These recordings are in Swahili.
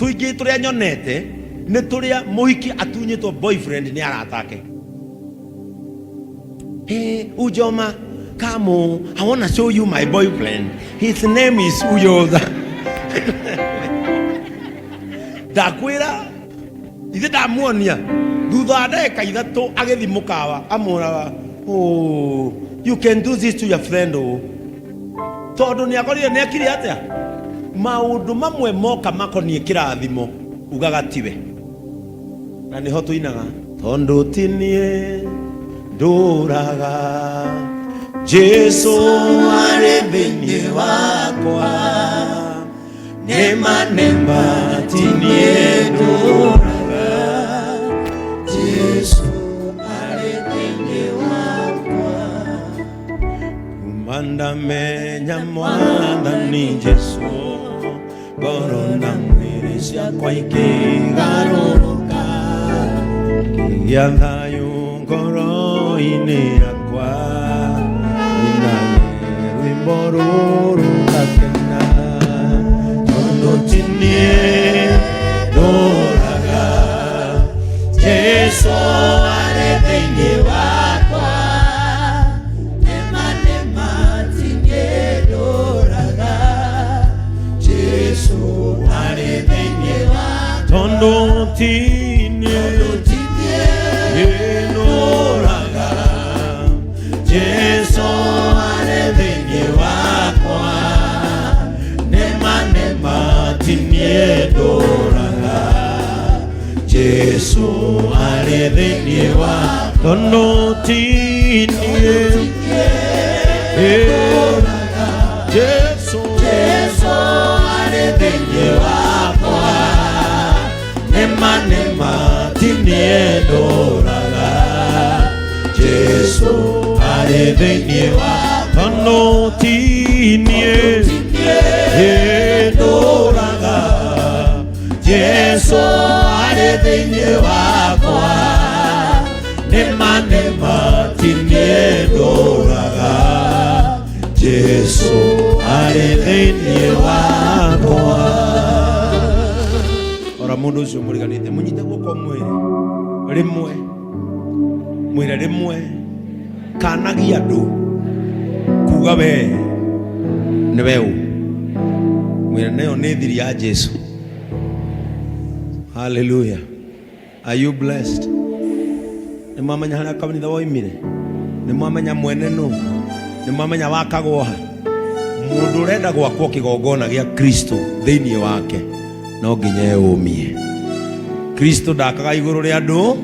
tuingi turia nyonete ni turia muhiki atunyitwo boyfriend ni aratake. Hey, Ujoma, come on, I want to show you my boyfriend. His name is Uyoza. Dakwira, ithe ndamuonia thutha ndeka ithatu agethi mukawa amuraga, oh, you can do this to your friend. Oh, tondu ni akorire ni akiri atia maundu mamwe moka makonie kirathimo ugaga tiwe na niho tuinaga tondu tinie nduraga Jesu ari thiini wakwa nema tinie nduraga Jesu ari thiini wakwa kumanda menya mwathani Jesu ngoro na mwĩrĩ ciakwa ikĩgarũrũka kĩgĩa thayũ ngoro-inĩ yakwa inage rwĩmbo rũrũ ngakena tondũ ti niĩ ndũraga Jesũ arĩ thĩinĩ wakwa nema ti niĩ ndũraga Jesũ arĩ thĩinĩ wakwa tondũ ti niĩ ndũraga Jesũ arĩ thĩinĩ wakwa nema ti niĩ ndũraga Jesũ arĩ thĩinĩ wakwa tondũ ti niĩ ndũraga Jesũ arĩ thĩinĩ wakwa nema ti niĩ ndũraga Jesũ arĩ thĩinĩ wakwa tondũ ti niĩ ndũraga Jesũ arĩ thĩinĩ wakwa nema ti niĩ ndũraga Jesũ arĩ thĩinĩ wakwa. Ora mundu ucio muriganite munyite guoko rimwe mwire rimwe kanagia andu kuga we ni weu mwire nayo ni thiri ya Jesu. Hallelujah. Are you blessed? Ni mwamenya haria kanitha woimire? Ni mwamenya mwene nu? Ni mwamenya wakagwoha? Mundu urenda gwakwo kigongona gia Kristo thiini wake no nginya eumie. Kristo ndakaga iguru ria andu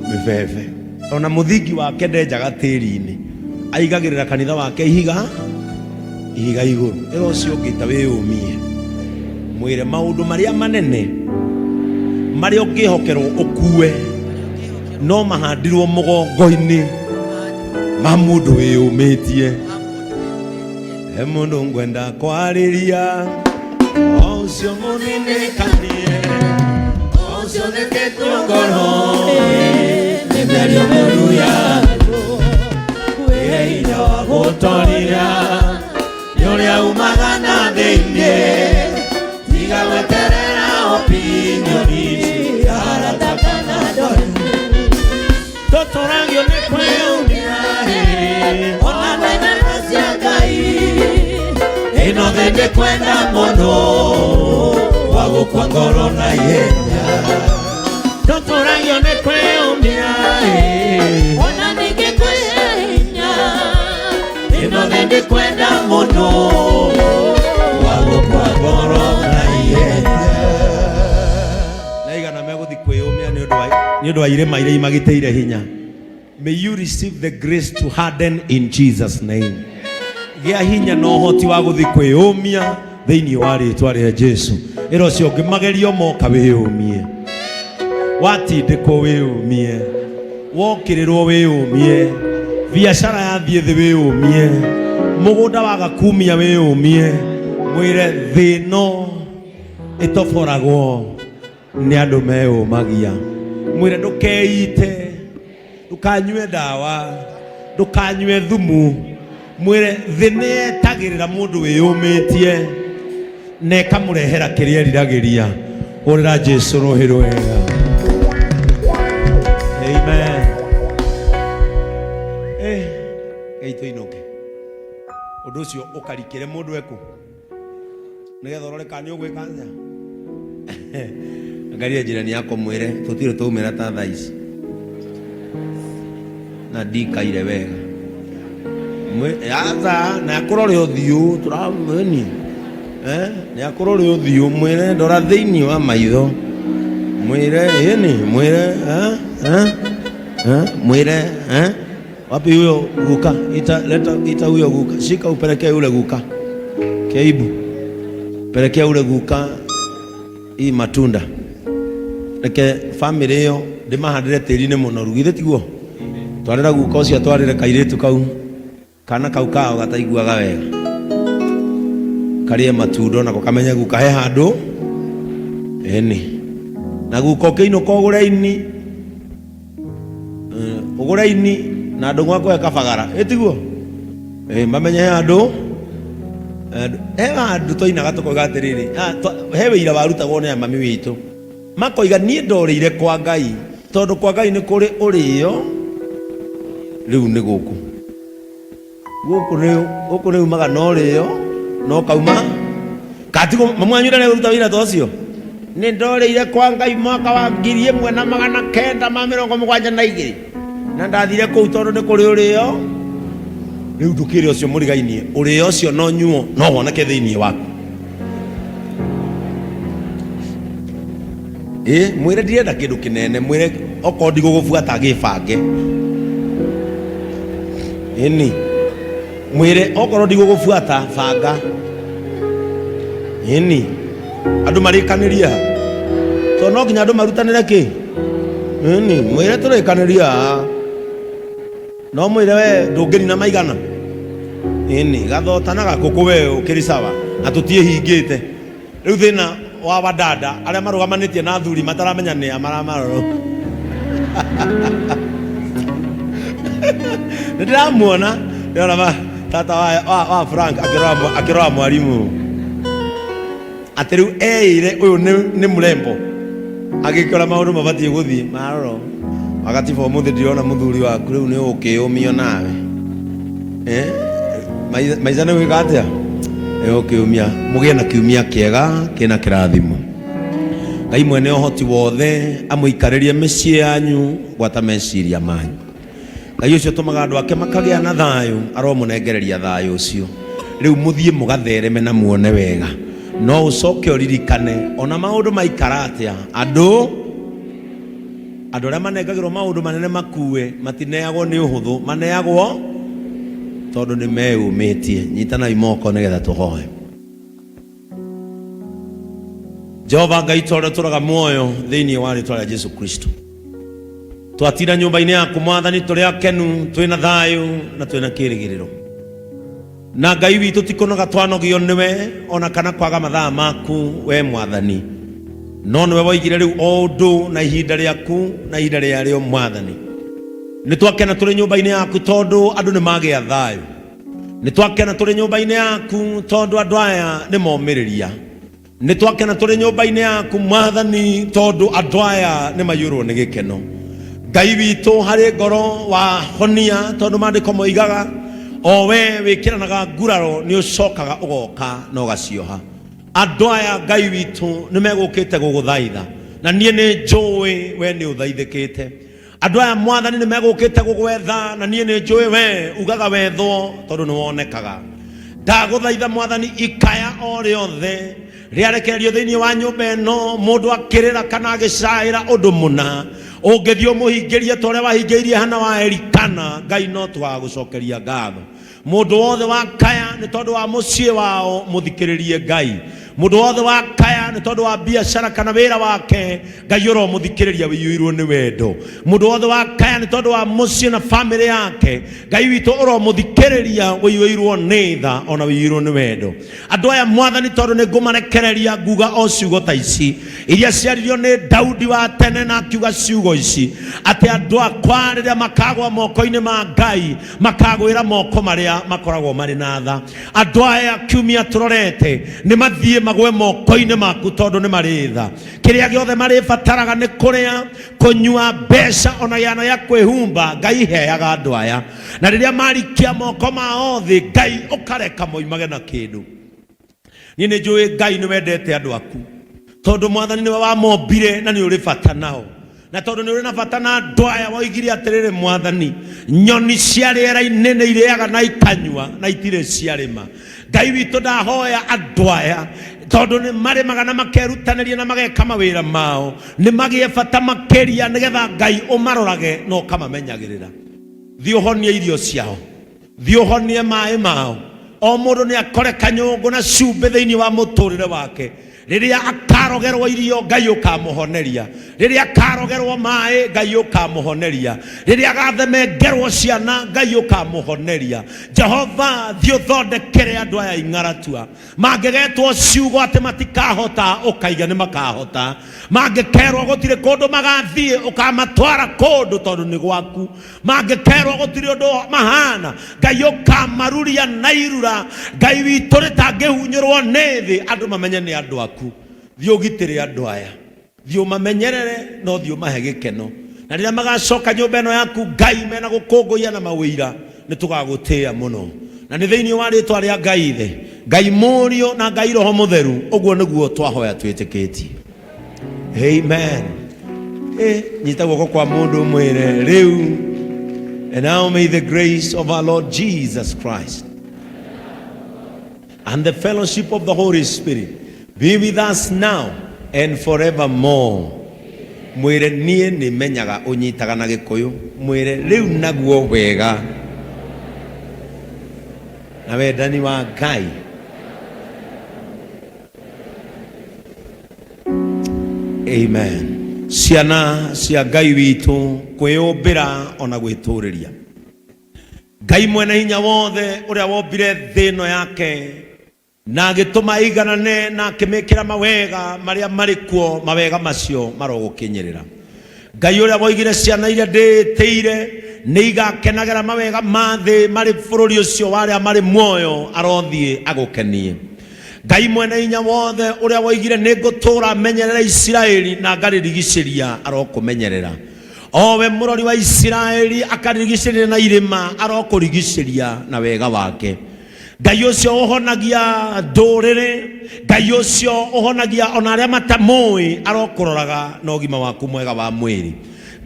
mibebe, ona muthingi wake ndenjaga tiri-ini, aigagirira kanitha wake ihiga iguru. Ira ucio ngita wiumie mwire maundu maria manene maria ungihokerwo ukue no mahandirwo mugongo-ini ma mundu wiumitie. He mundu ngwenda kwariria ucio muninikanie ucio thikitwo ngoro nimerio mĩũru yaguo kwĩhe hinya wa gũtooria nĩ ũrĩa umaga na thĩinĩ tiga gweterera opinioni cia arata kana ndori tũtũragio nĩ kwĩyumĩra ona nĩnene cia Ngai ĩno thĩ ndĩkwenda mũndũ wa gũkua ngoro na ihenya tũtũragio nĩ kwĩyumĩra ona ningĩ kwĩhinya ĩno thĩ ndĩkwenda mũndũ wa gũkua ngoro na ihenya. Naigana megũthi kwĩyũmia nĩ ũndũ wa irĩma iria imagĩtĩire hinya. May you receive the grace to harden in Jesus name. Gĩa hinya na ũhoti wa gũthi kwĩyũmia thĩinĩ wa rĩtwa rĩa Jesu. Ĩra ũcio ũngĩ magerio moka wĩyũmie, watindĩkwo wĩyũmie, wokĩrĩrwo wĩyũmie, biacara yathiĩ thĩ wĩyũmie, mũgũnda waga kumia wĩyũmie, mwĩre thĩ ĩno ĩtoboragwo nĩ andũ meyũmagia. Mwĩre ndũkeite, ndũkanyue ndawa, ndũkanyue thumu. Mwĩre thĩ nĩyetagĩrĩra mũndũ wĩyũmĩtie na ikamurehera kiria eriragĩria. Hũrĩra Jesu rũhĩ rwega. Amen. Geitũ inoke ũndũ ũcio ũkarikĩre mũndũ eku nĩgetha ũrore kana nĩ ũgwĩka nja. Angalia jirani yako mwĩre tũtirĩ twaumĩra ta thaa ici na ndikaire wega. Yaza na akũrore ũthiũ tũramweni nĩ akũrore ũthiũ mwĩre ndora thĩinĩ wa maitho mwĩre ĩni mwĩre mwĩre wapi huyo guka ita huyo guka shika upelekee yule guka Keibu pelekea yule guka hii matunda reke family hiyo ndimahandire tĩri-inĩ mũnoru githĩ tiguo twarĩra guka ũcio atwarĩre kairĩtu kau kana kau kao gataiguaga wega karie matunda na kamenya guka he handũ ĩni na guka ũkĩinũka ũgũre-ini na andũ gwako ekabagara etiguo mamenye he handũ twainaga tũkoiga atĩrĩrĩ he wĩira warutagwo nĩ mami witũ makoiga niĩ ndorĩire kwa Ngai tondũ kwa Ngai nĩ kũrĩ ũrĩo rĩu nĩ gũkũ nĩ umaga no rĩo no kauma katigo mamwanyũra nĩ ũruta wĩra ta ũcio nĩ ndorĩire kwa Ngai mwaka wa 1972 na ndathire kũu tondũ nĩ kũrĩ ũrĩo rĩu ndũkĩrĩ ũcio mũrigainie ũrĩo ũcio no nyuo no woneke thĩinĩ waku. Mwĩre ndirenda kĩndũ kĩnene mwĩre okorwo ndigũgũbuata gĩbange ĩni mwĩre okorwo ndigũgũbuata banga ĩni andũ marĩkanĩria tondũ no nginya andũ marutanĩre kĩ ĩni mwĩre tũrĩkanĩria no mwĩre we ndũngĩnina maigana ĩni gathota na gakũkũ we ũkĩrĩ sawa na tũtiĩhingĩte rĩu thĩna wa badada arĩa marũgamanĩtie na athuri mataramenya nĩ amaramaroro nĩndĩramuona ndĩrona tata wa Frank akĩrora mwarimũ atĩ rĩu eĩre ũyũ nĩ mũrembo agĩkora maũndũ mabatiĩ gũthiĩ maroro agatiba ũmũthĩ ndirona mũthuri waku rĩu nĩ ũkĩũmio nawe maica nĩ gwĩka atĩa ũkĩũmia mũgĩe na kiumia kĩega kĩna kĩrathimo. Ngai mwene ũhoti wothe amũikarĩrie mĩciĩ yanyu gwata meciria manyu. Ngai ũcio tũmaga andũ ake makagĩa na thayũ aromũnengereria thayũ ũcio rĩu mũthiĩ mũgathereme na muone wega no ũcoke ũririkane ona maũndũ maikara atĩa andũ arĩa manengagĩrwo maũndũ manene makue matineagwo nĩ ũhũthũ maneagwo tondũ nĩ meyũmĩtie. Nyitanai moko nĩgetha tũhoe. Jehova Ngai tũrĩa tũraga muoyo thĩinĩ wa rĩĩtwa rĩa Jesu Kristo twatinda nyũmba-inĩ yaku Mwathani tũrĩ akenu twĩna thayũ na twĩna kĩĩrĩgĩrĩro na Ngai witũ tikũnoga twanogio nĩwe ona kana kwaga mathaa maku we Mwathani no nĩwe woigire rĩu o ũndũ na ihinda rĩaku na ihinda rĩarĩo Mwathani. Nĩ twakena tũrĩ nyũmba-inĩ yaku tondũ andũ nĩ magĩa thayũ. Nĩ twakena tũrĩ nyũmba-inĩ yaku tondũ andũ aya nĩ momĩrĩria. Nĩ twakena tũrĩ nyũmba-inĩ yaku Mwathani tondũ andũ aya nĩ maiyũrwo nĩ gĩkeno. Ngai witũ harĩ ngoro wa honia tondũ maandĩko moigaga o we wĩkĩranaga nguraro nĩ ũcokaga ũgoka na ũgacioha. Andũ aya Ngai witũ nĩ megũkĩte gũgũthaitha na niĩ nĩ njũĩ we nĩ ũthaithĩkĩte. Andũ aya Mwathani nĩ megũkĩte gũgwetha na niĩ nĩ njũĩ we ugaga wethwo tondũ nĩ wonekaga. Ndagũthaitha Mwathani ikaya o rĩothe rĩarekererio thĩinĩ wa nyũmba ĩno mũndũ akĩrĩra kana agĩcaĩra ũndũ mũna ũngĩthiĩ ũmũhingĩrie ta ũrĩa wahingĩirie Hana wa Elikana Ngai no twagũcokeria ngatho. Mũndũ wothe wa kaya nĩ tondũ wa mũciĩ wao mũthikĩrĩrie Ngai. Mũndũ wothe wa kaya nĩ tondũ wa biacara kana wĩra wake Ngai ũromũthikĩrĩria wĩiyũirwo nĩ wendo. Mũndũ wothe wa kaya nĩ tondũ wa mũciĩ na family yake Ngai witũ ũromũthikĩrĩria wĩiyũirwo nĩ tha ona wĩiyũirwo nĩ wendo. Andũ aya Mwathani tondũ nĩ ngũmarekereria nguga o ciugo ta ici iria ciaririo nĩ Daudi wa tene na akiuga ciugo ici atĩ andũ akwa rĩrĩa makagwa moko-inĩ ma Ngai makagwĩra moko marĩa makoragwo marĩ na tha. Andũ aya kiumia tũrorete nĩ mathiĩ magwe moko-inĩ maku tondu nĩ marĩtha. Kĩrĩa gĩothe marĩbataraga nĩ kũrĩa, kũnyua, mbeca ona yana ya kwĩhumba, Ngai heaga andũ aya. Na rĩrĩa marikia moko mao thĩ, Ngai ũkareka moimage na kĩndũ. Niĩ nĩ njũĩ Ngai nĩ wendete andũ aku, tondu Mwathani nĩwe wamombire na nĩ ũrĩ bata nao. Na tondu nĩ ũrĩ na bata na andũ aya, woigire atĩrĩrĩ Mwathani, nyoni cia rĩera-inĩ nĩ irĩaga na ikanyua na itirĩ ciarĩma. Ngai witũ ndahoya andũ aya, tondu nĩ marĩmaga na makerutanĩria na mageka mawĩra mao, nĩ magĩe bata makĩria nĩgetha Ngai ũmarorage na ũkamamenyagĩrĩra. Thiĩ ũhonie irio ciao, thiĩ ũhonie maĩ mao. O mũndũ nĩ akore kanyũngũ na cumbĩ thĩinĩ wa mũtũrĩre wake. Rĩrĩa akarogerwo irio, Ngai ũkamũhoneria. Rĩrĩa akarogerwo maĩ, Ngai ũkamũhoneria. Rĩrĩa agathemengerwo ciana, Ngai ũkamũhoneria. Jehova, thiĩ ũthondekere andũ aya ing'aratua. Mangĩgetwo ciugo atĩ matikahota, ũkaiga nĩ makahota. Mangĩkerwo gũtirĩ kũndũ magathiĩ, ũkamatwara kũndũ tondũ nĩ gwaku. Mangĩkerwo gũtirĩ ũndũ mahana, Ngai ũkamaruria na irura. Ngai witũ rĩtangĩhunyĩrwo nĩ thĩ, andũ mamenye nĩ andũ aku. Thiĩ ũgitĩre andũ aya, thiĩ ũmamenyerere, no thiĩ ũmahe gĩkeno. Na rĩrĩa magacoka nyũmba ĩno yaku, Ngai mena gũkũngũiya na mawĩira, nĩ tũgagũtĩĩa mũno. Na nĩ thĩinĩ wa rĩĩtwa rĩa Ngai Ithe, Ngai Mũriũ na Ngai Roho Mũtheru, ũguo nĩguo twahoya twĩtĩkĩtie. Amen. Nyita guoko kwa mũndũ mwĩre rĩu. And now may the grace of our Lord Jesus Christ and the fellowship of the Holy Spirit be with us now and forevermore. Mwire nie nĩ menyaga ũnyitaga na Gĩkũyũ. Mwire rĩu naguo wega. Na wendani wa Ngai. Amen. Ciana cia Ngai witũ kwĩyũmbĩra ona gwĩtũrĩria. Ngai mwene hinya wothe ũrĩa wombire thĩ ĩno yake na agĩtũma iganane na akĩmĩkĩra mawega marĩa marĩ kuo, mawega macio marogũkinyĩrĩra. Ngai ũrĩa woigire ciana iria ndĩtĩire nĩ igakenagĩra mawega ma thĩ marĩ bũrũri ũcio warĩa marĩ muoyo, arothiĩ agũkenie. Ngai mwene hinya wothe ũrĩa woigire nĩ ngũtũũra menyerera Isiraeli na ngarĩrigicĩria, arokũmenyerera. Owe mũrori wa Isiraeli akarigicĩria na irĩma, arokũrigicĩria na wega wake. Ngai ũcio ũhonagia ndũrĩrĩ, Ngai ũcio ũhonagia ona arĩa matamũĩ, arokũroraga na ũgima waku mwega wa mwĩrĩ.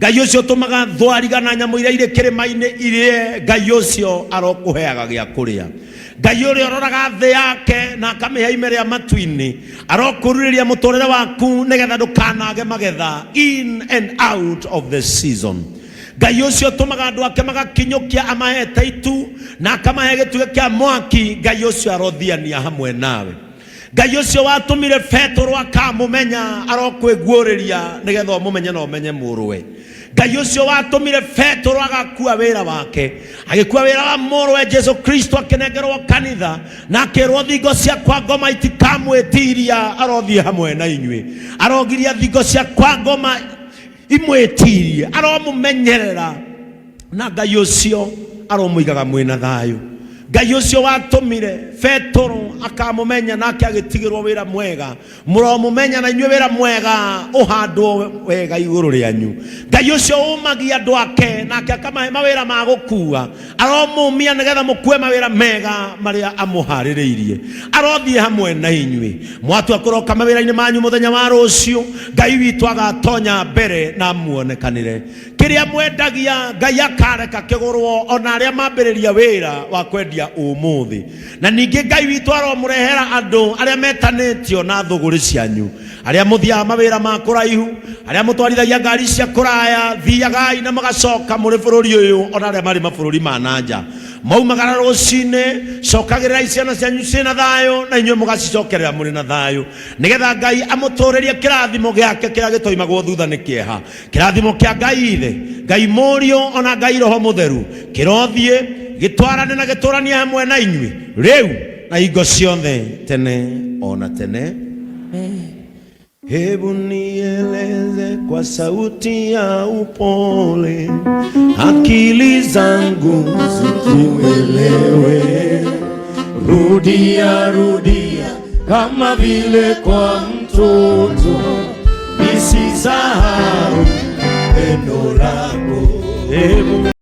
Ngai ũcio ũtũmaga thwariga na nyamũ iria irĩ kĩrĩma-inĩ irie, Ngai ũcio arokũheaga gĩa kũrĩa. Ngai ũrĩa ũroraga thĩ yake na akamĩhe ime rĩa matu-inĩ, arokũrurĩria mũtũrĩre waku nĩgetha ndũkanage magetha in and out of the season. Ngai ũcio ũtũmaga andũ ake magakinyũkia amahete itu na akamahe gĩtugĩ kĩa mwaki. Ngai ũcio arothiania hamwe nawe. Ngai ũcio watũmire Petero akamũmenya, arokwĩguũrĩria nĩgetha ũmũmenye na ũmenye mũrũwe. Ngai ũcio watũmire Petero agakua wĩra wake, agĩkua wĩra wa mũrũwe Jesu Kristo, akĩnengerwo kanitha na akĩrwo thingo ciakwa ngoma itikamwĩtiria, arothiĩ hamwe na inyuĩ. Arogiria thingo ciakwa ngoma imwĩtirie, aromũmenyerera na Ngai ũcio aromũigaga mwĩna thayũ. Ngai ũcio watũmire Petero akamũmenya nake agĩtigĩrwo wĩra mwega, mũromũmenya na inyuĩ wĩra mwega ũhandwo wega igũrũ rĩanyu. Ngai ũcio ũmagia andũ ake nake akamahe mawĩra ma gũkua, aromũmia nĩgetha mũkue mawĩra mega marĩa amũharĩrĩirie. Arothiĩ hamwe na inyuĩ. Mwatua kũroka mawĩra-inĩ manyu mũthenya wa rũciũ, Ngai witũ agatonya mbere na muonekanĩre. Kĩrĩa mwendagia Ngai akareka kĩgũrwo ona arĩa mambĩrĩria wĩra wa kwendia ũmũthĩ. Na ningĩ Ngai witũ aromũrehera andũ arĩa metanĩtio na thũgũrĩ cianyu, arĩa mũthiaga mawĩra ma kũraihu, arĩa mũtwarithagia ngari cia kũraya, thiagai na magacoka mũrĩ bũrũri ũyũ, ona arĩa marĩ mabũrũri ma nanja. Maumagara rũcinĩ, cokagĩrĩra ciana cianyu ciĩna thayũ na inyuĩ mũgacicokerera mũrĩ na thayũ, nĩgetha Ngai amũtũrĩrie kĩrathimo gĩake kĩrĩa gĩtoimagwo thutha nĩ kĩeha. Kĩrathimo kĩa Ngai Ithe, Ngai Mũriũ ona Ngai Roho Mũtheru kĩrothiĩ gĩtwarane na gĩtũranie hamwe na inyuĩ rĩu na hingo ciothe tene ona tene. Hebu nieleze kwa sauti ya upole, akili zangu zikuelewe. Rudia, rudia kama vile kwa mtoto, nisisahau pendo lako.